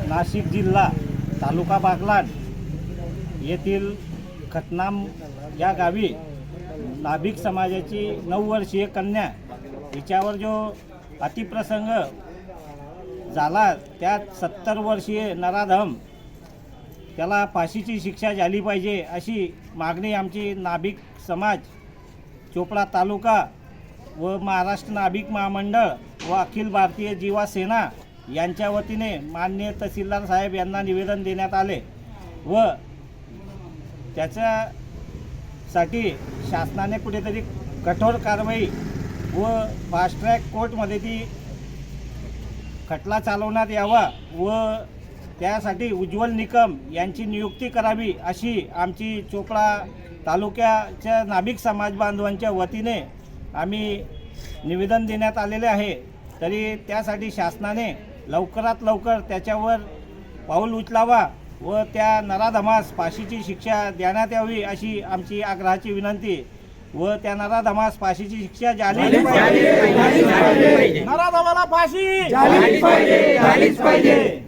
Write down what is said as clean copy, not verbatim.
नाशिक जिल्हा तालुका बागलाण येथील खतनाम या गावी नाभिक समाजाची 9 वर्षीय कन्या हिच्यावर जो अतिप्रसंग झाला त्यात 70 वर्षीय नराधम त्याला फाशीची शिक्षा झाली पाहिजे अशी मागणी आमची नाभिक समाज चोपडा तालुका व महाराष्ट्र नाभिक महामंडळ व अखिल भारतीय जीवा सेना यांच्या वतीने माननीय तहसीलदार साहेब यांना निवेदन देण्यात आले व त्याच्यासाठी शासनाने कुठेतरी कठोर कारवाई व फास्ट ट्रॅक कोर्टमध्ये ती खटला चालवण्यात यावा व त्यासाठी उज्ज्वल निकम यांची नियुक्ती करावी अशी आमची चोपडा तालुक्याच्या नाभिक समाज बांधवांच्या वतीने आम्ही निवेदन देण्यात आलेले आहे। तरी त्यासाठी शासनाने लवकरात लवकर त्याच्यावर पाऊल उचलावा व त्या नराधमास फाशीची शिक्षा देण्यात यावी अशी आमची आग्रहाची विनंती व त्या नराधमास फाशीची शिक्षा झाली पाहिजे। नराधमाला फाशी झालीच पाहिजे.